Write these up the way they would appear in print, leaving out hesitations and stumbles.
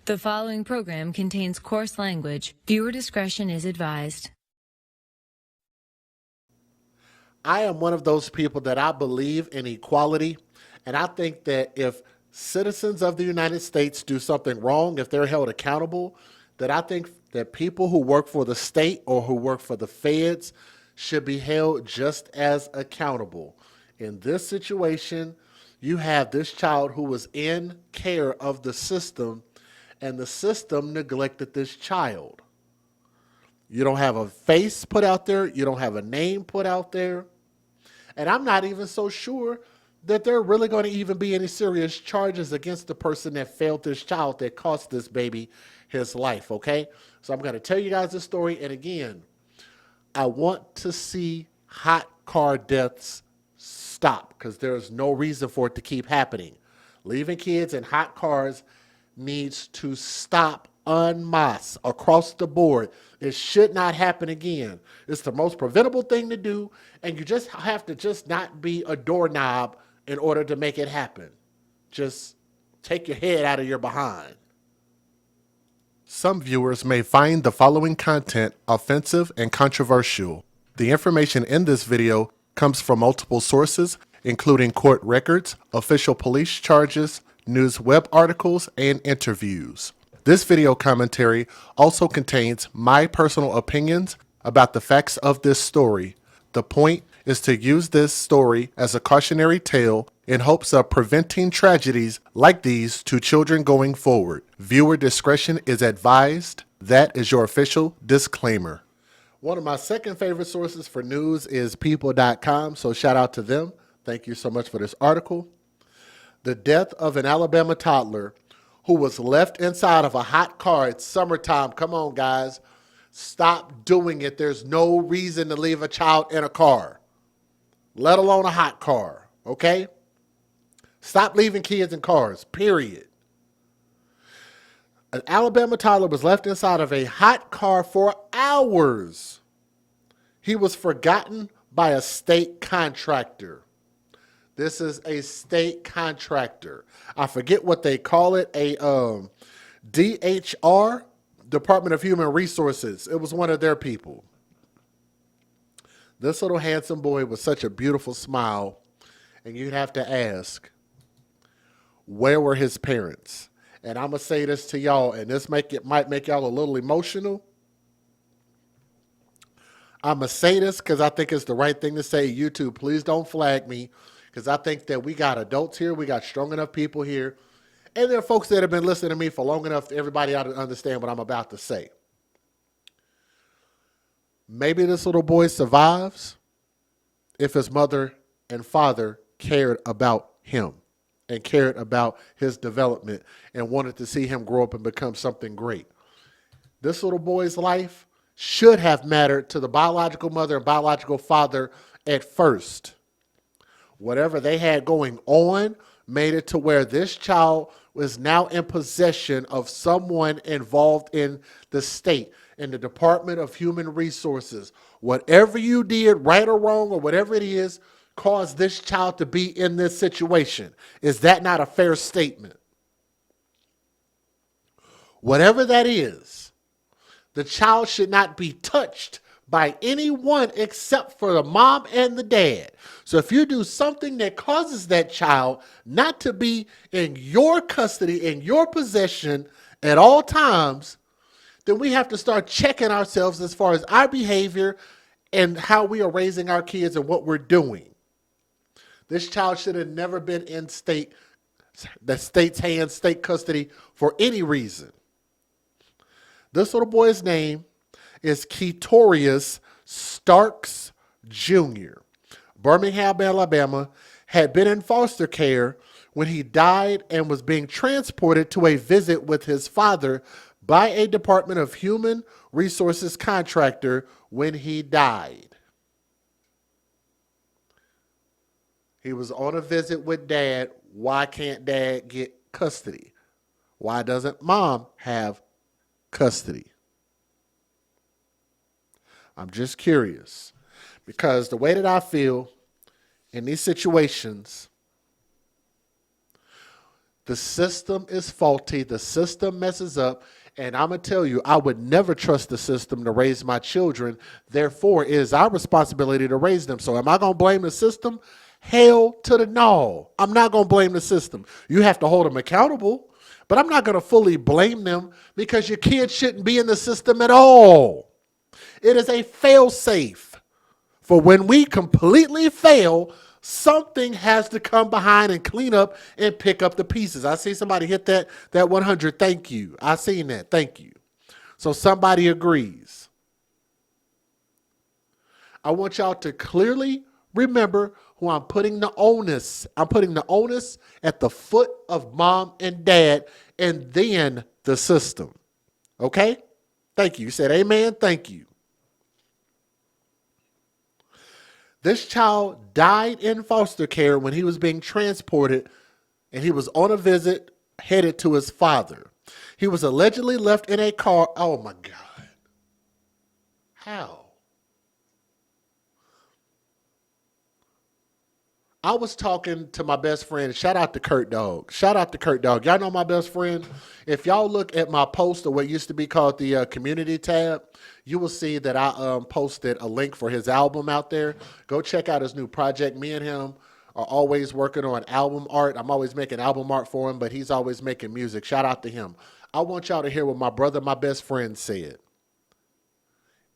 The following program contains coarse language. Viewer discretion is advised. I am one of those people that I believe in equality, and I think that if citizens of the United States do something wrong, if they're held accountable, that I think that people who work for the state or who work for the feds should be held just as accountable. In this situation, you have this child who was in care of the system, and the system neglected this child. You don't have a face put out there. You don't have a name put out there. And I'm not even so sure that there are really going to even be any serious charges against the person that failed this child that cost this baby his life, okay? So I'm going to tell you guys this story. And again, I want to see hot car deaths stop because there's no reason for it to keep happening. Leaving kids in hot cars needs to stop en masse across the board. It should not happen again. It's the most preventable thing to do, and you just have to just not be a doorknob in order to make it happen. Just take your head out of your behind. Some viewers may find the following content offensive and controversial. The information in this video comes from multiple sources, including court records, official police charges, news web articles, and interviews. This video commentary also contains my personal opinions about the facts of this story. The point is to use this story as a cautionary tale in hopes of preventing tragedies like these to children going forward. Viewer discretion is advised. That is your official disclaimer. One of my second favorite sources for news is people.com, so shout out to them. Thank you so much for this article. The death of an Alabama toddler who was left inside of a hot car. It's summertime. Come on, guys. Stop doing it. There's no reason to leave a child in a car, let alone a hot car, okay? Stop leaving kids in cars, period. An Alabama toddler was left inside of a hot car for hours. He was forgotten by a state contractor. This is a state contractor. I forget what they call it, a DHR, Department of Human Resources. It was one of their people. This little handsome boy with such a beautiful smile, and you'd have to ask, where were his parents? And I'm going to say this to y'all, and this might make y'all a little emotional. I'm going to say this because I think it's the right thing to say. YouTube, please don't flag me. Because I think that we got adults here, we got strong enough people here, and there are folks that have been listening to me for long enough, everybody ought to understand what I'm about to say. Maybe this little boy survives if his mother and father cared about him and cared about his development and wanted to see him grow up and become something great. This little boy's life should have mattered to the biological mother and biological father at first. Whatever they had going on made it to where this child was now in possession of someone involved in the state, in the Department of Human Resources. Whatever you did, right or wrong, or whatever it is, caused this child to be in this situation. Is that not a fair statement? Whatever that is, the child should not be touched by anyone except for the mom and the dad. So if you do something that causes that child not to be in your custody, in your possession at all times, then we have to start checking ourselves as far as our behavior and how we are raising our kids and what we're doing. This child should have never been in the state's hands, state custody for any reason. This little boy's name is Ketorius Starks Jr. Birmingham, Alabama, had been in foster care when he died and was being transported to a visit with his father by a Department of Human Resources contractor when he died. He was on a visit with dad. Why can't dad get custody? Why doesn't mom have custody? I'm just curious, because the way that I feel in these situations, The system is faulty. The system messes up. And I'm going to tell you, I would never trust the system to raise my children. Therefore, it is our responsibility to raise them. So am I going to blame the system? Hell to the no. I'm not going to blame the system. You have to hold them accountable. But I'm not going to fully blame them because your kids shouldn't be in the system at all. It is a fail-safe. For when we completely fail, something has to come behind and clean up and pick up the pieces. I see somebody hit that 100. Thank you. I seen that. Thank you. So somebody agrees. I want y'all to clearly remember who I'm putting the onus. I'm putting the onus at the foot of mom and dad and then the system. Okay? Thank you. You said amen. Thank you. This child died in foster care when he was being transported and he was on a visit headed to his father. He was allegedly left in a car. Oh my God. How? I was talking to my best friend. Shout out to Kurt Dog. Shout out to Kurt Dog. Y'all know my best friend. If y'all look at my post or what used to be called the community tab, you will see that I posted a link for his album out there. Go check out his new project. Me and him are always working on album art. I'm always making album art for him, but he's always making music. Shout out to him. I want y'all to hear what my brother, my best friend said.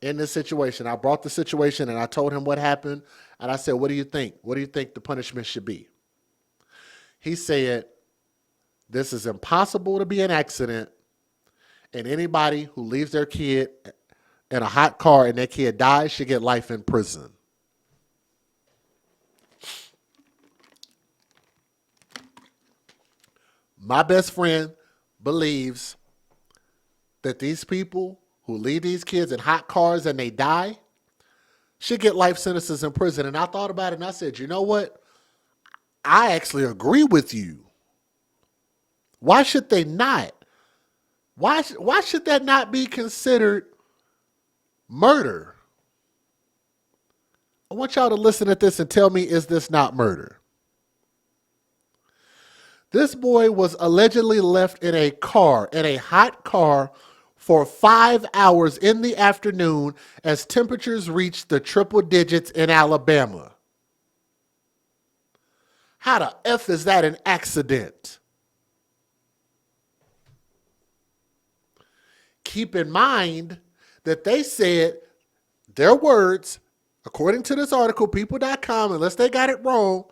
In this situation, I brought the situation and I told him what happened. And I said, what do you think? What do you think the punishment should be? He said, this is impossible to be an accident. And anybody who leaves their kid in a hot car and their kid dies should get life in prison. My best friend believes that these people who leave these kids in hot cars and they die should get life sentences in prison. And I thought about it and I said, you know what? I actually agree with you. Why should they not? Why should that not be considered murder? I want y'all to listen to this and tell me, is this not murder? This boy was allegedly left in a car, in a hot car, for 5 hours in the afternoon as temperatures reached the triple digits in Alabama. How the F is that an accident? Keep in mind that they said, their words, according to this article, people.com, unless they got it wrong,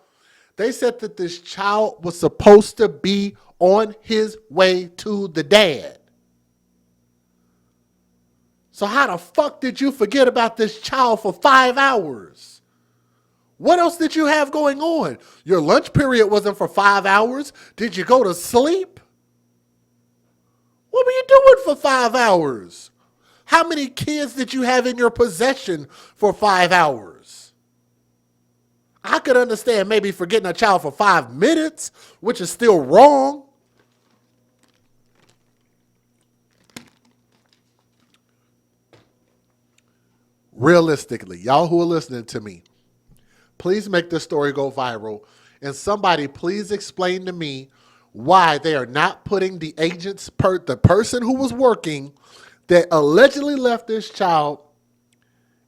they said that this child was supposed to be on his way to the dad. So how the fuck did you forget about this child for 5 hours? What else did you have going on? Your lunch period wasn't for 5 hours. Did you go to sleep? What were you doing for 5 hours? How many kids did you have in your possession for 5 hours? I could understand maybe forgetting a child for 5 minutes, which is still wrong. Realistically, y'all who are listening to me, please make this story go viral. And somebody please explain to me why they are not putting the agents, the person who was working that allegedly left this child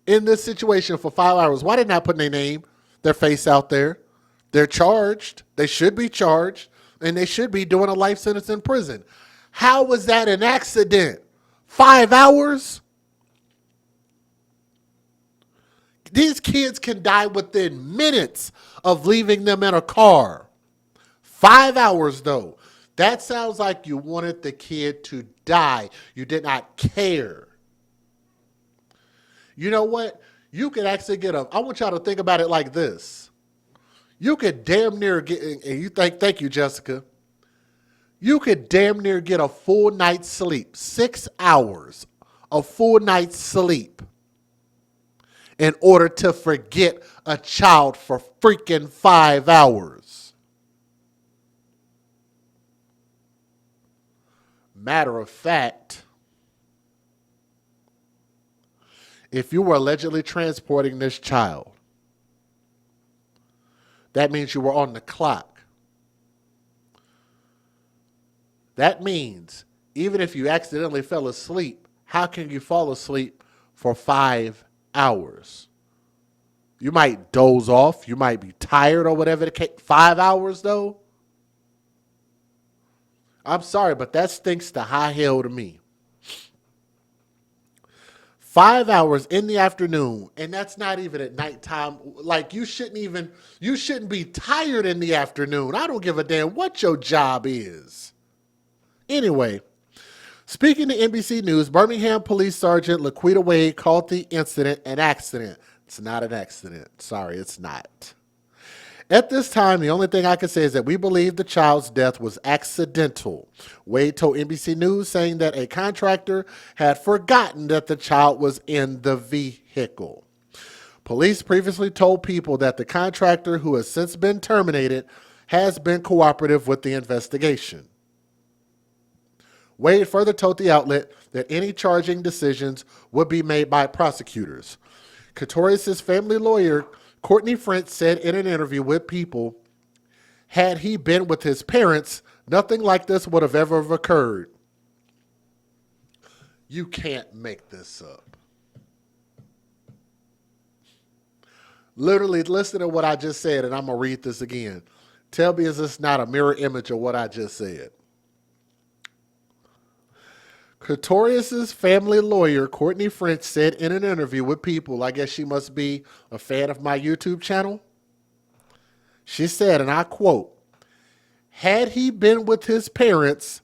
in this situation for 5 hours. Why did they not put their name, their face out there? They're charged. They should be charged. And they should be doing a life sentence in prison. How was that an accident? 5 hours? These kids can die within minutes of leaving them in a car. 5 hours, though. That sounds like you wanted the kid to die. You did not care. You know what? You could actually get I want y'all to think about it like this. You could damn near get, and you think, thank you, Jessica. You could damn near get a full night's sleep, 6 hours, a full night's sleep, in order to forget a child for freaking 5 hours. Matter of fact, if you were allegedly transporting this child, that means you were on the clock. That means even if you accidentally fell asleep, how can you fall asleep for 5 hours? You might doze off. You might be tired or whatever. 5 hours, though? I'm sorry, but that stinks to high hell to me. 5 hours in the afternoon, and that's not even at nighttime. Like you shouldn't be tired in the afternoon. I don't give a damn what your job is. Anyway, speaking to NBC News, Birmingham Police Sergeant Laquita Wade called the incident an accident. It's not an accident. Sorry, it's not. At this time, the only thing I can say is that we believe the child's death was accidental. Wade told NBC News, saying that a contractor had forgotten that the child was in the vehicle. Police previously told People that the contractor, who has since been terminated, has been cooperative with the investigation. Wade further told the outlet that any charging decisions would be made by prosecutors. Katorius' family lawyer, Courtney French, said in an interview with People, had he been with his parents, nothing like this would have ever occurred. You can't make this up. Literally, listen to what I just said, and I'm going to read this again. Tell me, is this not a mirror image of what I just said? Katorius' family lawyer, Courtney French, said in an interview with People, I guess she must be a fan of my YouTube channel. She said, and I quote, had he been with his parents,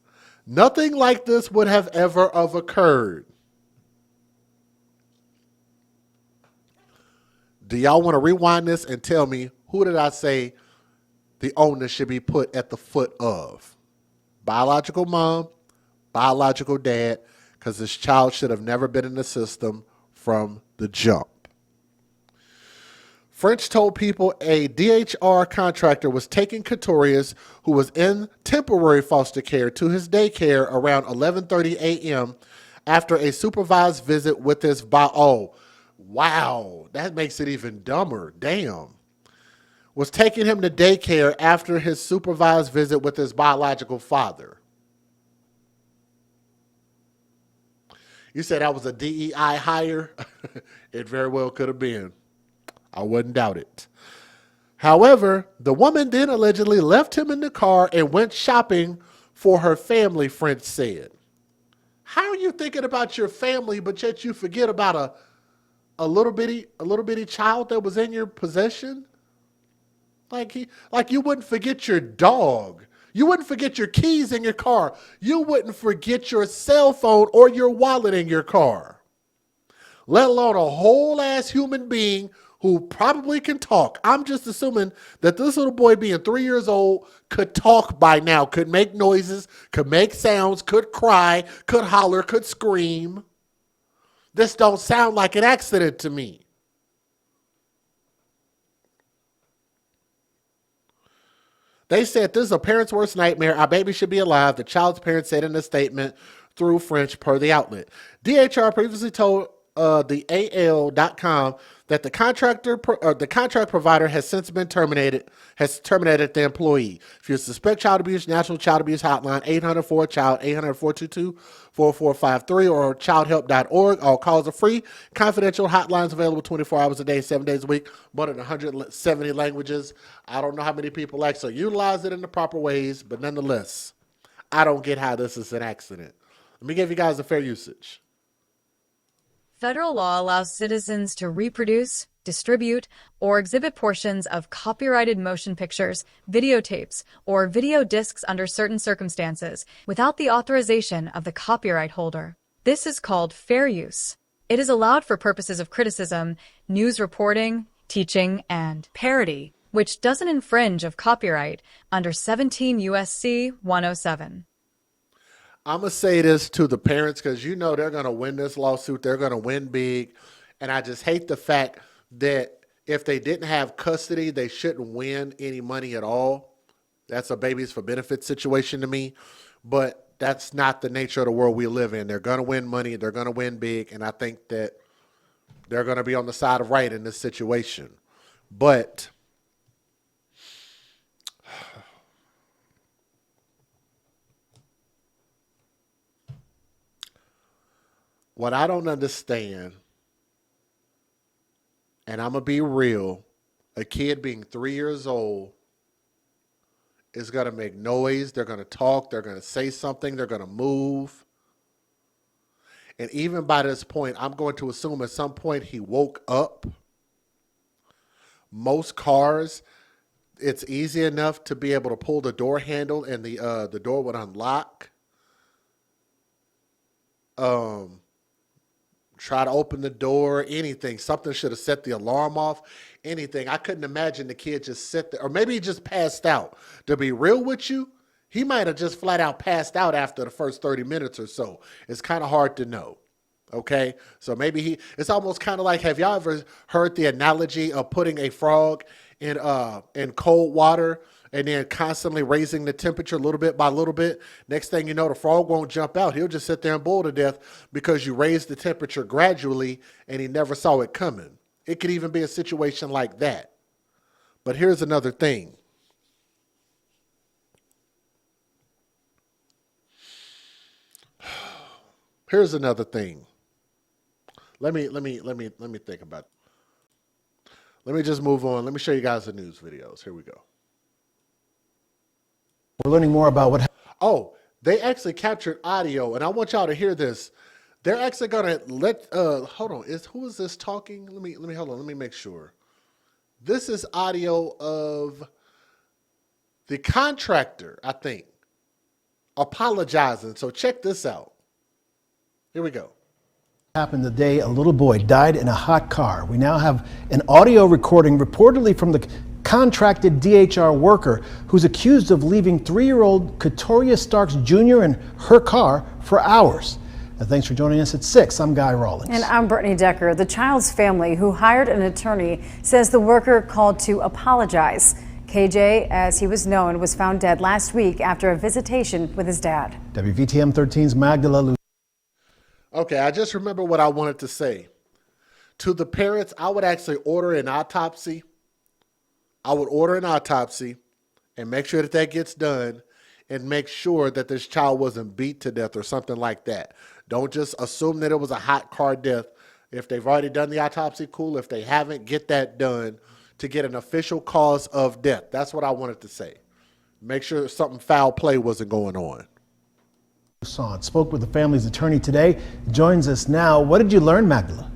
nothing like this would have ever occurred. Do y'all want to rewind this and tell me, who did I say the onus should be put at the foot of? Biological mom, biological dad, because this child should have never been in the system from the jump. French told People a DHR contractor was taking Katorius, who was in temporary foster care, to his daycare around 11:30 a.m. after a supervised visit with his Oh, wow, that makes it even dumber. Damn. Was taking him to daycare after his supervised visit with his biological father. You said that was a DEI hire? It very well could have been. I wouldn't doubt it. However, the woman then allegedly left him in the car and went shopping for her family, French said. How are you thinking about your family, but yet you forget about a little bitty child that was in your possession? Like you wouldn't forget your dog. You wouldn't forget your keys in your car. You wouldn't forget your cell phone or your wallet in your car. Let alone a whole ass human being who probably can talk. I'm just assuming that this little boy, being 3 years old, could talk by now, could make noises, could make sounds, could cry, could holler, could scream. This don't sound like an accident to me. They said, this is a parent's worst nightmare. Our baby should be alive, the child's parents said in a statement through French, per the outlet. DHR previously told the AL.com that the contract provider has since been terminated the employee. If you suspect child abuse, National Child Abuse Hotline, 800-4CHILD, 800-422-4453, or childhelp.org. All calls are free. Confidential hotlines available 24 hours a day, 7 days a week, more than 170 languages. I don't know how many people actually utilize it in the proper ways, but nonetheless, I don't get how this is an accident. Let me give you guys a fair usage. Federal law allows citizens to reproduce, distribute, or exhibit portions of copyrighted motion pictures, videotapes, or video discs under certain circumstances without the authorization of the copyright holder. This is called fair use. It is allowed for purposes of criticism, news reporting, teaching, and parody, which doesn't infringe of copyright under 17 U.S.C. 107. I'm going to say this to the parents because you know they're going to win this lawsuit. They're going to win big. And I just hate the fact that if they didn't have custody, they shouldn't win any money at all. That's a babies for benefits situation to me. But that's not the nature of the world we live in. They're going to win money. They're going to win big. And I think that they're going to be on the side of right in this situation. But What I don't understand, and I'm going to be real, a kid being 3 years old is going to make noise. They're going to talk. They're going to say something. They're going to move. And even by this point, I'm going to assume at some point he woke up. Most cars, it's easy enough to be able to pull the door handle and the door would unlock. Try to open the door, anything. Something should have set the alarm off, anything. I couldn't imagine the kid just sit there, or maybe he just passed out. To be real with you, he might have just flat out passed out after the first 30 minutes or so. It's kind of hard to know. Okay, so maybe it's almost kind of like, have y'all ever heard the analogy of putting a frog in cold water and then constantly raising the temperature little bit by little bit? Next thing you know, the frog won't jump out. He'll just sit there and boil to death because you raised the temperature gradually and he never saw it coming. It could even be a situation like that. But here's another thing. Here's another thing. Let me think about it. Let me just move on. Let me show you guys the news videos. Here we go. We're learning more about what happened. Oh, they actually captured audio, and I want y'all to hear this. They're actually gonna let hold on. Who is this talking? Let me hold on, let me make sure. This is audio of the contractor, I think, apologizing. So check this out. Here we go. Happened the day a little boy died in a hot car. We now have an audio recording reportedly from the contracted DHR worker who's accused of leaving 3-year-old Katoria Starks Jr. in her car for hours. Thanks for joining us at 6. I'm Guy Rawlings. And I'm Brittany Decker. The child's family, who hired an attorney, says the worker called to apologize. KJ, as he was known, was found dead last week after a visitation with his dad. WVTM 13's Magdala. Okay, I just remember what I wanted to say. To the parents, I would actually order an autopsy. I would order an autopsy and make sure that gets done and make sure that this child wasn't beat to death or something like that. Don't just assume that it was a hot car death. If they've already done the autopsy, cool. If they haven't, get that done to get an official cause of death. That's what I wanted to say. Make sure something foul play wasn't going on. Spoke with the family's attorney today. Joins us now. What did you learn, Magdala?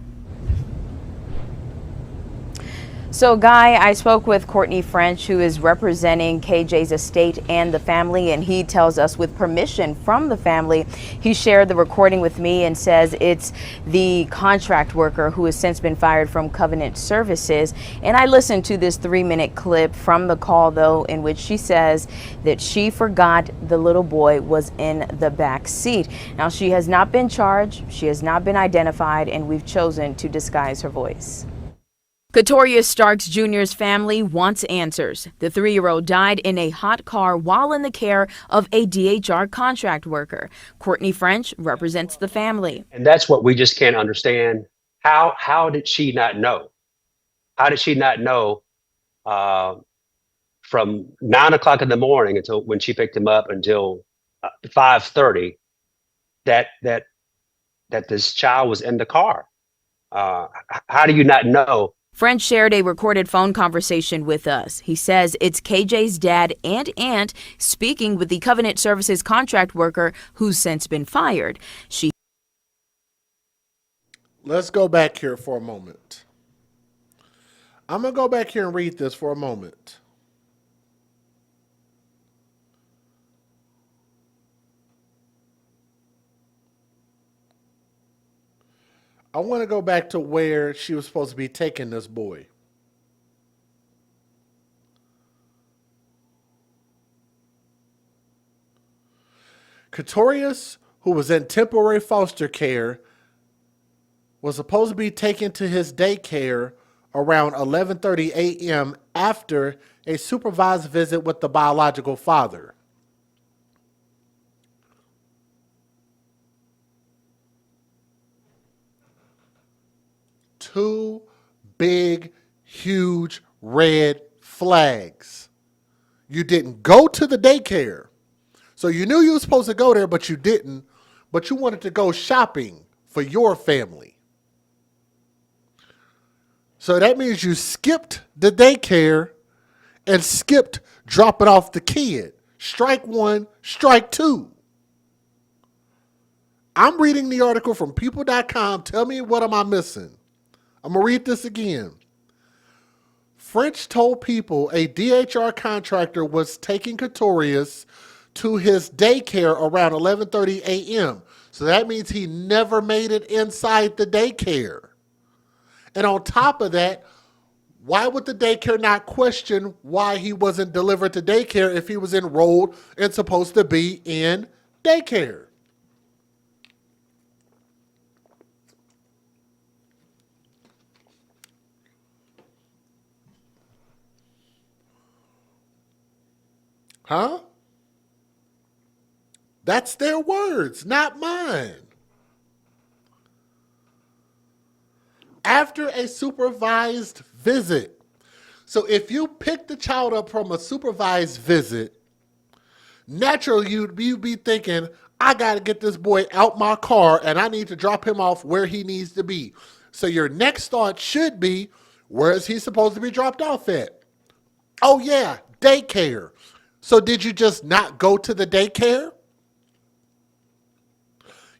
So, Guy, I spoke with Courtney French, who is representing KJ's estate and the family, and he tells us with permission from the family, he shared the recording with me and says it's the contract worker who has since been fired from Covenant Services. And I listened to this 3-minute clip from the call, though, in which she says that she forgot the little boy was in the back seat. Now, she has not been charged, she has not been identified, and we've chosen to disguise her voice. Katoria Starks Jr.'s family wants answers. The 3-year-old died in a hot car while in the care of a DHR contract worker. Courtney French represents the family. And that's what we just can't understand. How did she not know? How did she not know from 9 o'clock in the morning until when she picked him up until 5:30 that this child was in the car? How do you not know? French shared a recorded phone conversation with us. He says it's KJ's dad and aunt speaking with the Covenant Services contract worker who's since been fired. Let's go back here for a moment. I'm going to go back here and read this for a moment. I want to go back to where she was supposed to be taking this boy. Katorius, who was in temporary foster care, was supposed to be taken to his daycare around 11:30 a.m. after a supervised visit with the biological father. Two big, huge red flags. You didn't go to the daycare. So you knew you were supposed to go there, but you didn't. But you wanted to go shopping for your family. So that means you skipped the daycare and skipped dropping off the kid. Strike one, strike two. I'm reading the article from people.com. Tell me, what am I missing? I'm going to read this again. French told People a DHR contractor was taking Katorius to his daycare around 11:30 a.m. So that means he never made it inside the daycare. And on top of that, why would the daycare not question why he wasn't delivered to daycare if he was enrolled and supposed to be in daycare? Huh? That's their words, not mine. After a supervised visit. So if you pick the child up from a supervised visit, naturally you'd be thinking, I got to get this boy out my car and I need to drop him off where he needs to be. So your next thought should be, where is he supposed to be dropped off at? Oh yeah, daycare. So did you just not go to the daycare?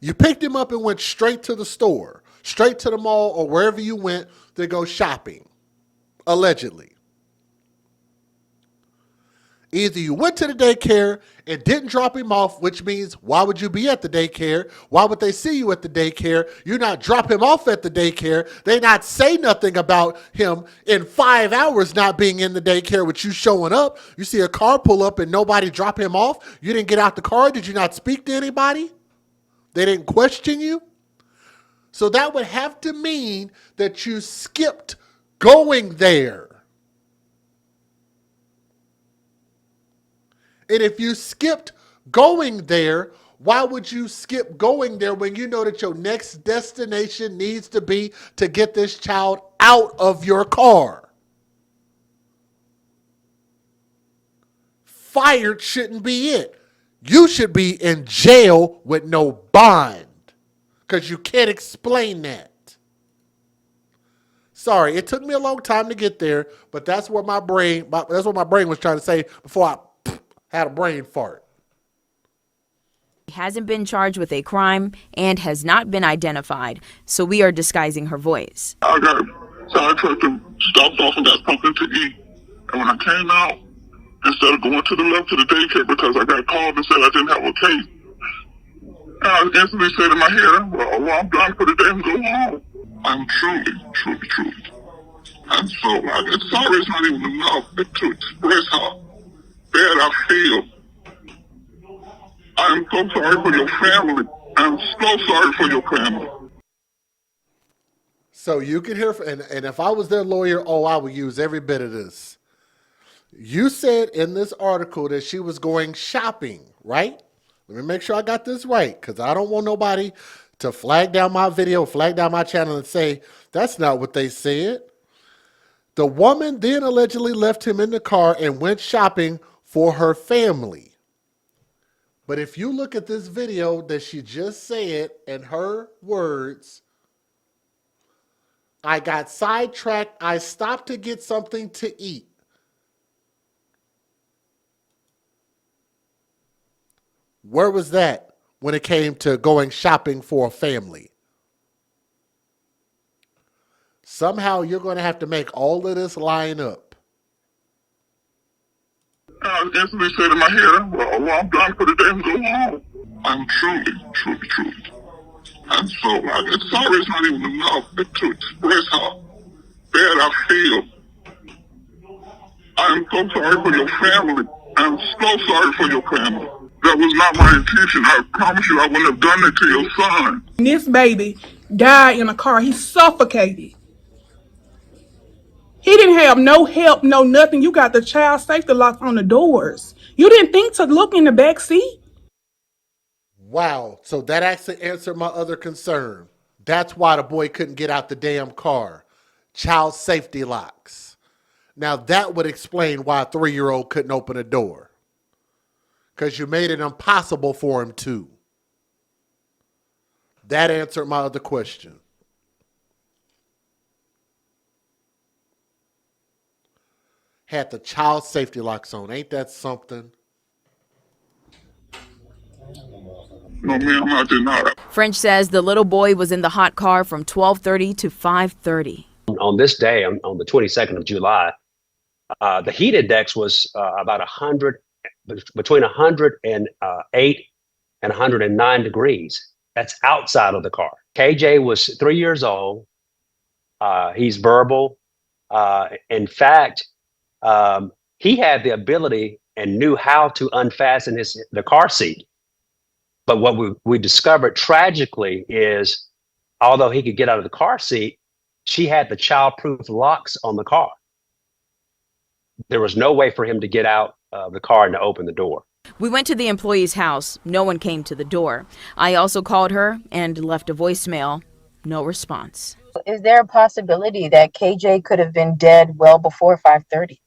You picked him up and went straight to the store, straight to the mall or wherever you went to go shopping, allegedly. Either you went to the daycare and didn't drop him off, which means why would you be at the daycare? Why would they see you at the daycare? You not drop him off at the daycare. They not say nothing about him in 5 hours not being in the daycare with you showing up. You see a car pull up and nobody drop him off. You didn't get out the car. Did you not speak to anybody? They didn't question you. So that would have to mean that you skipped going there. And if you skipped going there, why would you skip going there when you know that your next destination needs to be to get this child out of your car? Fired shouldn't be it. You should be in jail with no bond because you can't explain that. Sorry, it took me a long time to get there, but that's what my brain was trying to say before I had a brain fart. He hasn't been charged with a crime and has not been identified, so we are disguising her voice. I got sidetracked and stopped off and got something to eat. And when I came out, instead of going to the left to the daycare because I got called and said I didn't have a case, and I instantly said in my head, well, I'm done for the day and go home. I'm truly. And so sorry is not even enough to express how bad I feel. I'm so sorry for your family. I'm so sorry for your family. So you can hear, and if I was their lawyer, I would use every bit of this. You said in this article that she was going shopping, right? Let me make sure I got this right, because I don't want nobody to flag down my video, flag down my channel and say, that's not what they said. The woman then allegedly left him in the car and went shopping for her family. But if you look at this video that she just said in her words, I got sidetracked. I stopped to get something to eat. Where was that when it came to going shopping for a family? Somehow you're going to have to make all of this line up. I instantly said in my head, well, I'm done for the day and go home. I'm truly. And so sorry is not even enough to express how bad I feel. I'm so sorry for your family. I'm so sorry for your family. That was not my intention. I promise you I wouldn't have done it to your son. This baby died in a car. He suffocated. He didn't have no help, no nothing. You got the child safety locks on the doors. You didn't think to look in the back seat? Wow. So that actually answered my other concern. That's why the boy couldn't get out the damn car. Child safety locks. Now that would explain why a 3-year-old couldn't open a door. Because you made it impossible for him to. That answered my other question. Had the child safety locks on. Ain't that something? No, ma'am, I did not. French says the little boy was in the hot car from 12:30 to 5:30. On this day, on the 22nd of July, the heat index was about 100, between 108 and 109 degrees. That's outside of the car. KJ was 3 years old. He's verbal. In fact, he had the ability and knew how to unfasten the car seat. But what we discovered tragically is, although he could get out of the car seat, she had the child-proof locks on the car. There was no way for him to get out of the car and to open the door. We went to the employee's house. No one came to the door. I also called her and left a voicemail. No response. Is there a possibility that KJ could have been dead well before 5:30?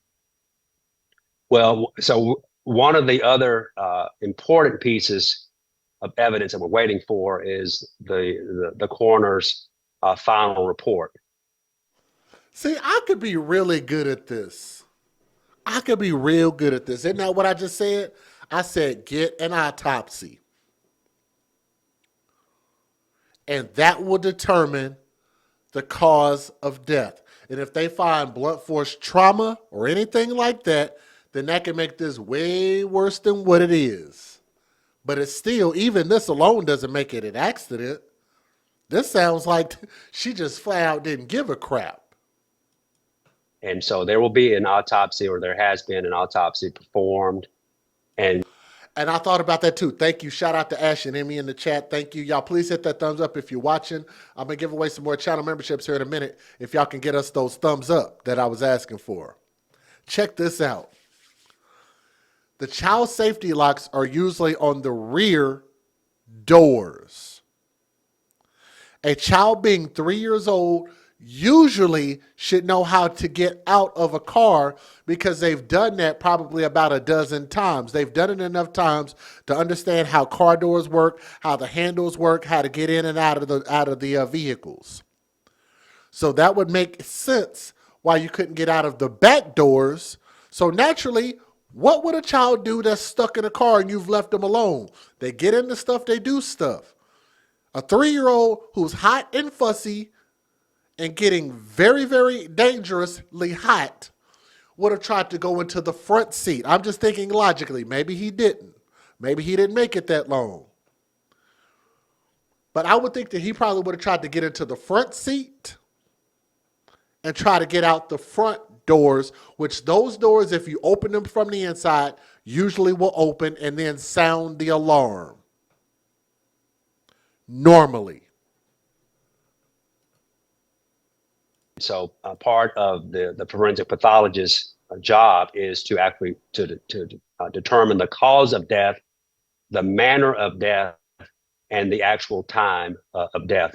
Well, so one of the other important pieces of evidence that we're waiting for is the coroner's final report. See, I could be really good at this. I could be real good at this. Isn't that what I just said? I said, get an autopsy. And that will determine the cause of death. And if they find blunt force trauma or anything like that, then that can make this way worse than what it is. But it's still, even this alone doesn't make it an accident. This sounds like she just flat out didn't give a crap. And so there will be an autopsy, or there has been an autopsy performed. And I thought about that too. Thank you. Shout out to Ash and Emmy in the chat. Thank you. Y'all please hit that thumbs up if you're watching. I'm going to give away some more channel memberships here in a minute if y'all can get us those thumbs up that I was asking for. Check this out. The child safety locks are usually on the rear doors. A child being 3 years old usually should know how to get out of a car because they've done that probably about a dozen times. They've done it enough times to understand how car doors work, how the handles work, how to get in and out of the vehicles. So that would make sense why you couldn't get out of the back doors. So naturally, what would a child do that's stuck in a car and you've left them alone? They get into stuff, they do stuff. A 3-year-old who's hot and fussy and getting very, very dangerously hot would have tried to go into the front seat. I'm just thinking logically. Maybe he didn't. Maybe he didn't make it that long. But I would think that he probably would have tried to get into the front seat and try to get out the front doors, which those doors, if you open them from the inside, usually will open and then sound the alarm. Normally. so part of the forensic pathologist's job is to actually determine the cause of death, the manner of death, and the actual time of death.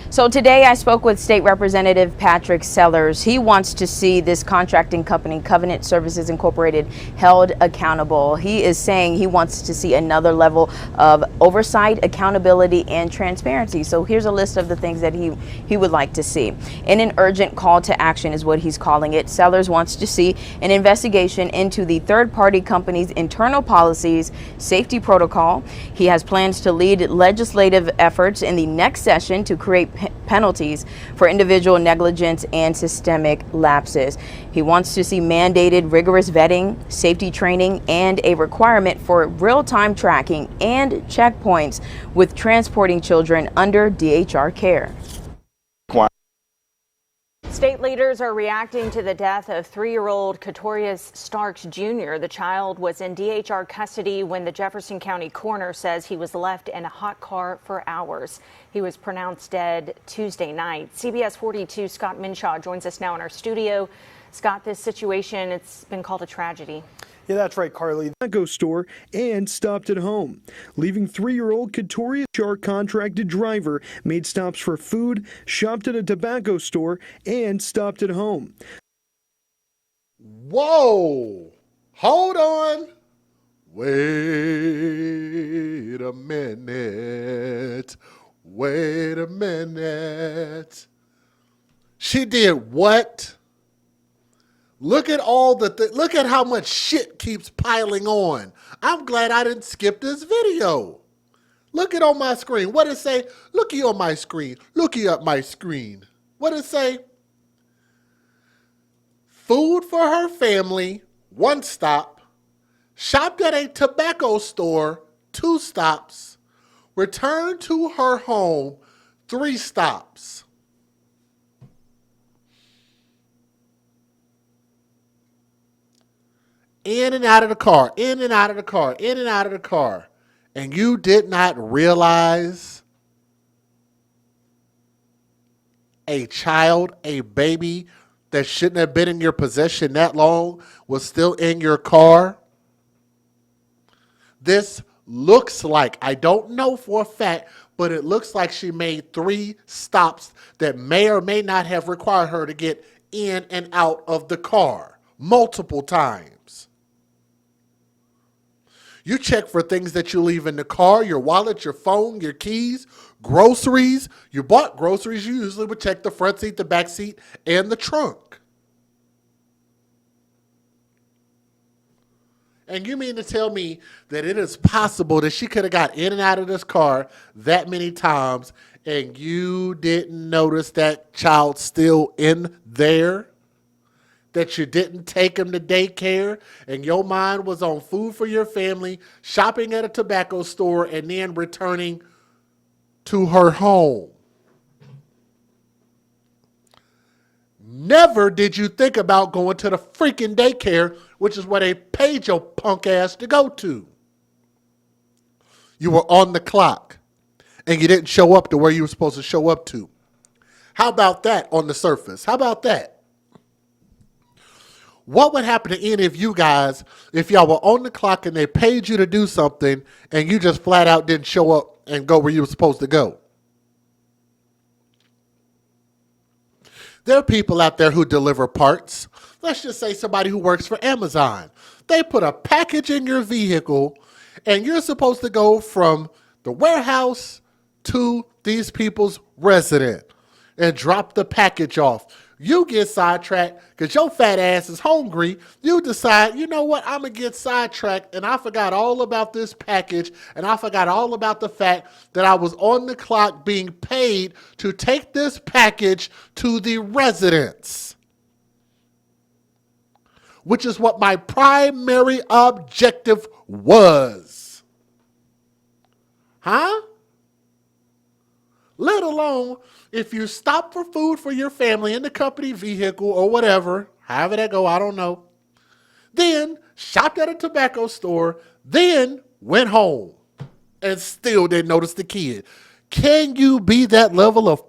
So today I spoke with State Representative Patrick Sellers. He wants to see this contracting company, Covenant Services Incorporated, held accountable. He is saying he wants to see another level of oversight, accountability, and transparency. So here's a list of the things that he would like to see. In an urgent call to action is what he's calling it. Sellers wants to see an investigation into the third-party company's internal policies, safety protocol. He has plans to lead legislative efforts in the next session to create penalties for individual negligence and systemic lapses. He wants to see mandated rigorous vetting, safety training, and a requirement for real-time tracking and checkpoints with transporting children under DHR care. State leaders are reacting to the death of 3-year-old Katorius Starks Jr. The child was in DHR custody when the Jefferson County coroner says he was left in a hot car for hours. He was pronounced dead Tuesday night. CBS 42 Scott Minshaw joins us now in our studio. Scott, this situation, it's been called a tragedy. Yeah, that's right, Carly. Tobacco store and stopped at home. Leaving 3-year-old Katorius, our contracted driver, made stops for food, shopped at a tobacco store, and stopped at home. Whoa! Hold on. Wait minute. Wait a minute. She did what? Look at look at how much shit keeps piling on. I'm glad I didn't skip this video. Look it on my screen. What it say? Looky on my screen. Looky up my screen. What it say? Food for her family, 1 stop. Shopped at a tobacco store, 2 stops. Returned to her home, 3 stops. In and out of the car, in and out of the car, in and out of the car. And you did not realize a child, a baby that shouldn't have been in your possession that long was still in your car? This looks like, I don't know for a fact, but it looks like she made 3 stops that may or may not have required her to get in and out of the car multiple times. You check for things that you leave in the car, your wallet, your phone, your keys, groceries. You bought groceries, you usually would check the front seat, the back seat, and the trunk. And you mean to tell me that it is possible that she could have got in and out of this car that many times and you didn't notice that child still in there? That you didn't take him to daycare and your mind was on food for your family, shopping at a tobacco store, and then returning to her home? Never did you think about going to the freaking daycare, which is where they paid your punk ass to go to. You were on the clock and you didn't show up to where you were supposed to show up to. How about that on the surface? How about that? What would happen to any of you guys if y'all were on the clock and they paid you to do something and you just flat out didn't show up and go where you were supposed to go? There are people out there who deliver parts. Let's just say somebody who works for Amazon. They put a package in your vehicle and you're supposed to go from the warehouse to these people's residence and drop the package off. You get sidetracked because your fat ass is hungry. You decide, you know what, I'm going to get sidetracked, and I forgot all about this package, and I forgot all about the fact that I was on the clock being paid to take this package to the residence, which is what my primary objective was. Huh? Let alone if you stop for food for your family in the company vehicle or whatever, however that go, I don't know. Then shopped at a tobacco store, then went home and still didn't notice the kid. Can you be that level of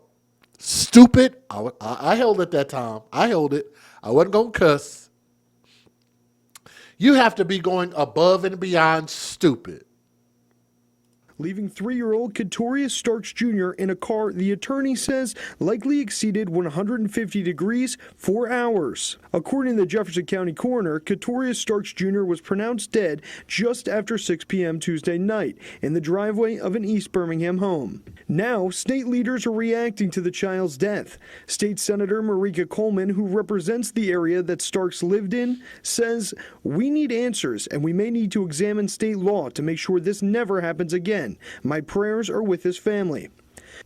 stupid? I held it that time. I held it. I wasn't going to cuss. You have to be going above and beyond stupid. Leaving 3-year-old Katorius Starks Jr. in a car the attorney says likely exceeded 150 degrees for hours. According to the Jefferson County coroner, Katorius Starks Jr. was pronounced dead just after 6 p.m. Tuesday night in the driveway of an East Birmingham home. Now, state leaders are reacting to the child's death. State Senator Marika Coleman, who represents the area that Starks lived in, says, "We need answers and we may need to examine state law to make sure this never happens again. My prayers are with his family."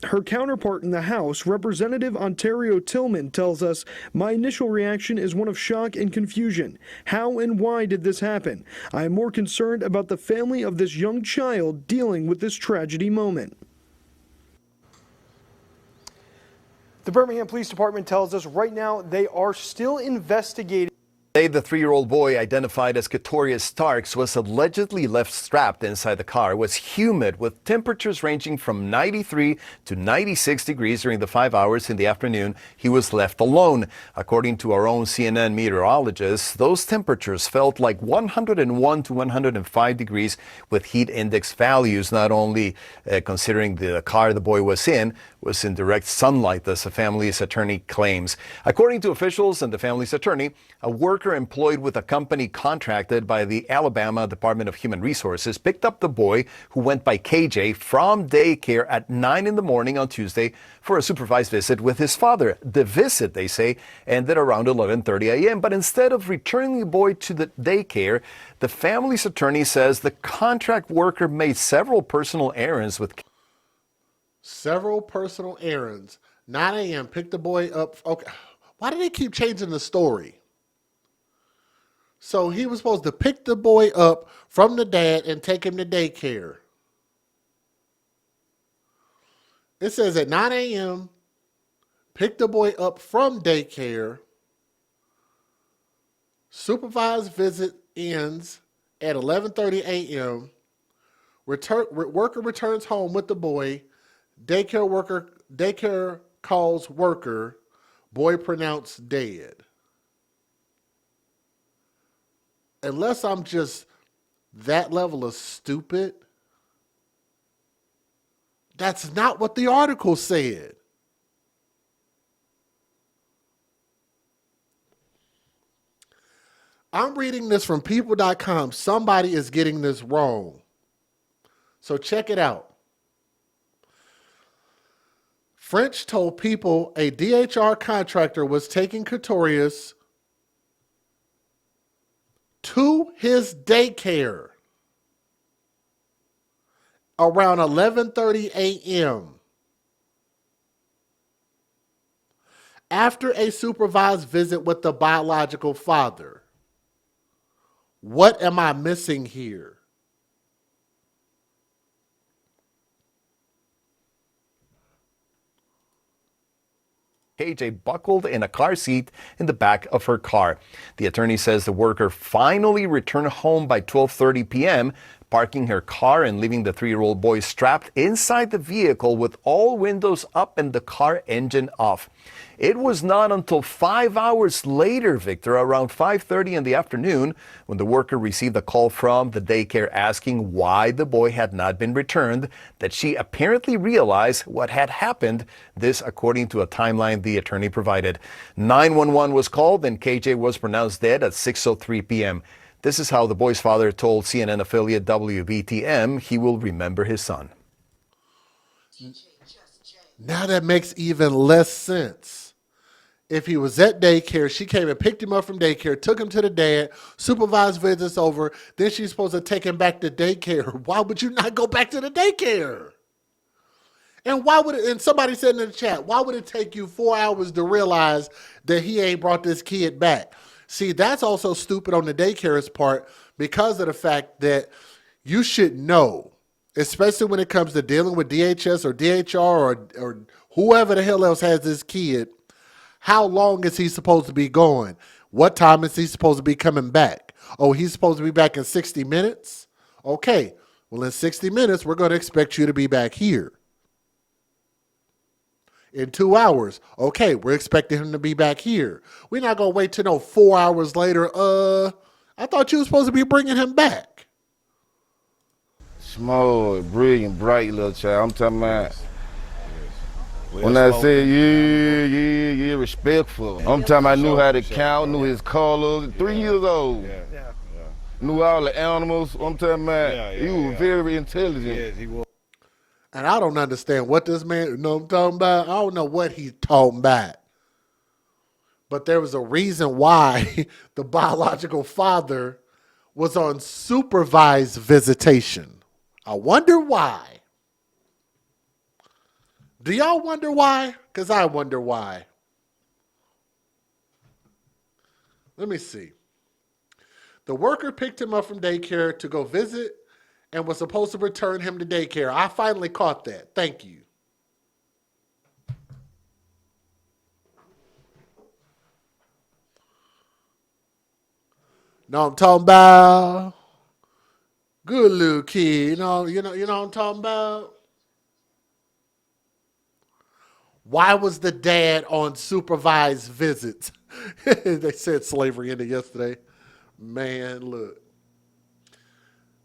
Her counterpart in the House, Representative Ontario Tillman, tells us, "My initial reaction is one of shock and confusion. How and why did this happen? I am more concerned about the family of this young child dealing with this tragedy moment." The Birmingham Police Department tells us right now they are still investigating. The 3-year-old boy, identified as Katorius Starks, was allegedly left strapped inside the car. It was humid with temperatures ranging from 93 to 96 degrees during the 5 hours in the afternoon he was left alone. According to our own CNN meteorologist, those temperatures felt like 101 to 105 degrees with heat index values, not only considering the car the boy was in direct sunlight, as the family's attorney claims. According to officials and the family's attorney, a work worker employed with a company contracted by the Alabama Department of Human Resources picked up the boy who went by KJ from daycare at 9 in the morning on Tuesday for a supervised visit with his father. The visit, they say, ended around 11:30 a.m. But instead of returning the boy to the daycare, the family's attorney says the contract worker made several personal errands with 9 a.m. Pick the boy up. Okay. Why do they keep changing the story? So he was supposed to pick the boy up from the dad and take him to daycare. It says at 9 a.m., pick the boy up from daycare. Supervised visit ends at 11:30 a.m. Worker returns home with the boy. Daycare calls worker. Boy pronounced dead. Unless I'm just that level of stupid, that's not what the article said. I'm reading this from people.com. Somebody is getting this wrong. So check it out. French told People a DHR contractor was taking Katorius to his daycare around 11:30 a.m. after a supervised visit with the biological father. What am I missing here? KJ buckled in a car seat in the back of her car. The attorney says the worker finally returned home by 12:30 p.m., parking her car and leaving the 3-year-old boy strapped inside the vehicle with all windows up and the car engine off. It was not until 5 hours later, Victor, around 5:30 in the afternoon, when the worker received a call from the daycare asking why the boy had not been returned, that she apparently realized what had happened. This, according to a timeline the attorney provided. 911 was called and KJ was pronounced dead at 6:03 p.m. This is how the boy's father told CNN affiliate WBTM he will remember his son. Now that makes even less sense. If he was at daycare, she came and picked him up from daycare, took him to the dad, supervised visits over, then she's supposed to take him back to daycare. Why would you not go back to the daycare? And why would it, and somebody said in the chat, why would it take you 4 hours to realize that he ain't brought this kid back? See, that's also stupid on the daycare's part because of the fact that you should know, especially when it comes to dealing with DHS or DHR or whoever the hell else has this kid, how long is he supposed to be going? What time is he supposed to be coming back? Oh, he's supposed to be back in 60 minutes? Okay, well, in 60 minutes, we're going to expect you to be back here. In 2 hours, okay, we're expecting him to be back here. We're not going to wait till no 4 hours later. I thought you were supposed to be bringing him back. Small, brilliant, bright little child. I'm talking about. When I said, yeah, respectful. I'm talking about knew how to count, knew his colors, 3 years old. Knew all the animals. I'm talking about, he was very intelligent. Yes, he was. And I don't understand what this man, you know what I'm talking about? I don't know what he's talking about. But there was a reason why the biological father was on supervised visitation. I wonder why. Do y'all wonder why? Because I wonder why. Let me see. The worker picked him up from daycare to go visit and was supposed to return him to daycare. I finally caught that. Thank you. Know what I'm talking about? Good little kid. You know what I'm talking about? Why was the dad on supervised visits? They said slavery ended yesterday. Man, look.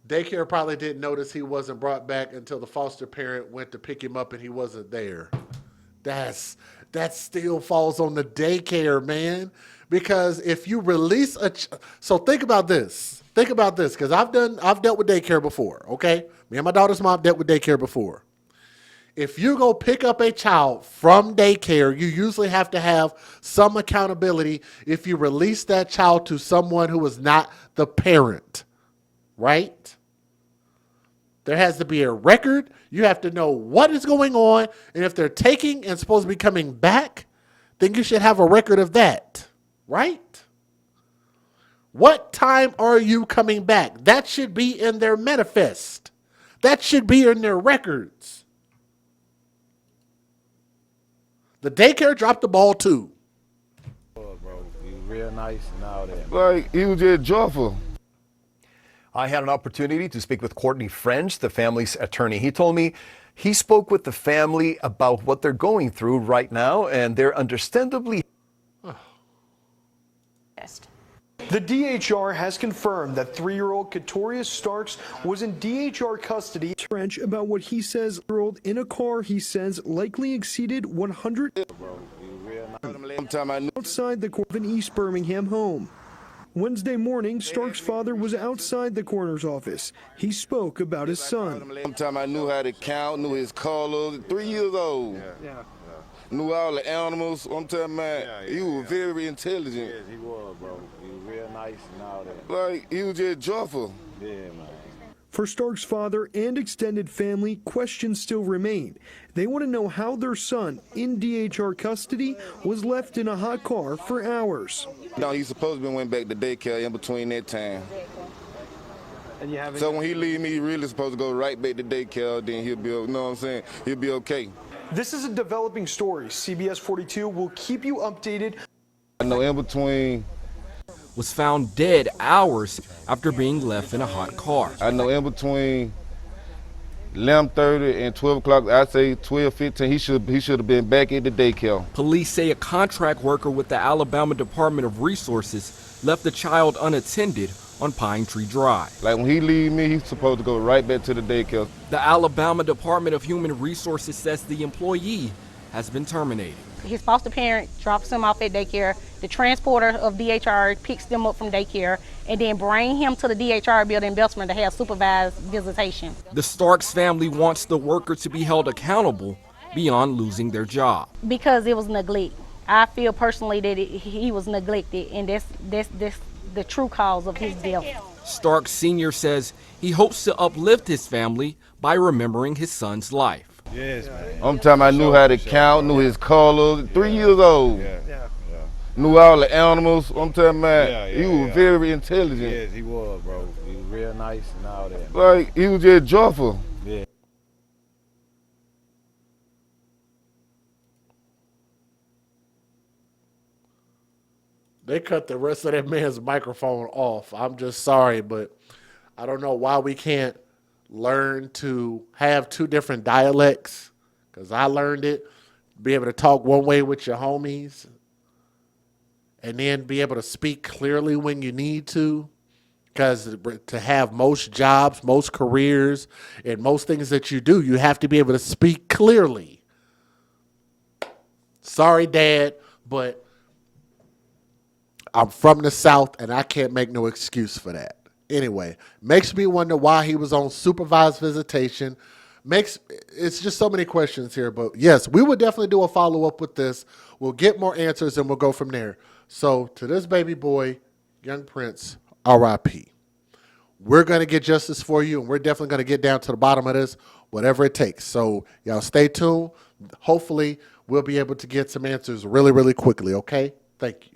Daycare probably didn't notice he wasn't brought back until the foster parent went to pick him up and he wasn't there. That still falls on the daycare, man. Because if you release so think about this. Think about this, because I've dealt with daycare before, okay? Me and my daughter's mom dealt with daycare before. If you go pick up a child from daycare, you usually have to have some accountability if you release that child to someone who is not the parent, right? There has to be a record. You have to know what is going on, and if they're taking and supposed to be coming back, then you should have a record of that, right? What time are you coming back? That should be in their manifest. That should be in their records. The daycare dropped the ball too. Oh, bro, he was real nice and all that. Like, he was just joyful. I had an opportunity to speak with Courtney French, the family's attorney. He told me he spoke with the family about what they're going through right now, and they're understandably. The DHR has confirmed that 3-year-old Katorius Starks was in DHR custody. French about what he says year-old in a car he says likely exceeded 100 outside the court of an East Birmingham home. Wednesday morning, Stark's father was outside the coroner's office. He spoke about his son. Sometime I knew how to count, knew his colors. 3 years old. Knew all the animals. I'm telling man, he was very intelligent. Yes, he was, bro. He was real nice and all that. Like, he was just joyful. Yeah, man. For Stark's father and extended family, questions still remain. They want to know how their son, in DHR custody, was left in a hot car for hours. No, he's supposed to be went back to daycare in between that time. And you haven't. So when he leave me, he really supposed to go right back to daycare, then he'll be, you know what I'm saying? He'll be okay. This is a developing story. CBS 42 will keep you updated. I know in between. Was found dead hours after being left in a hot car. I know in between 11:30 and 12 o'clock, I say 12:15, he should have been back at the daycare. Police say a contract worker with the Alabama Department of Resources left the child unattended on Pine Tree Drive. Like when he leave me, he's supposed to go right back to the daycare. The Alabama Department of Human Resources says the employee has been terminated. His foster parent drops him off at daycare. The transporter of DHR picks them up from daycare and then bring him to the DHR building in Bessemer to have supervised visitation. The Starks family wants the worker to be held accountable beyond losing their job. Because it was neglect. I feel personally that he was neglected, and that's the true cause of his death. Stark Sr. says he hopes to uplift his family by remembering his son's life. Yes, man. I'm telling I knew how to count, knew his colors. 3 years old. Knew all the animals. I'm telling man, he was very intelligent. Yes, he was, bro. He was real nice and all that. Like, he was just joyful. Yeah. They cut the rest of that man's microphone off. I'm just sorry, but I don't know why we can't learn to have two different dialects, because I learned it, be able to talk one way with your homies and then be able to speak clearly when you need to, because to have most jobs, most careers, and most things that you do, you have to be able to speak clearly. Sorry, Dad, but I'm from the South, and I can't make no excuse for that. Anyway, makes me wonder why he was on supervised visitation. It's just so many questions here. But, yes, we would definitely do a follow-up with this. We'll get more answers, and we'll go from there. So, to this baby boy, young Prince, R.I.P. We're going to get justice for you, and we're definitely going to get down to the bottom of this, whatever it takes. So, y'all stay tuned. Hopefully, we'll be able to get some answers really, really quickly, okay? Thank you.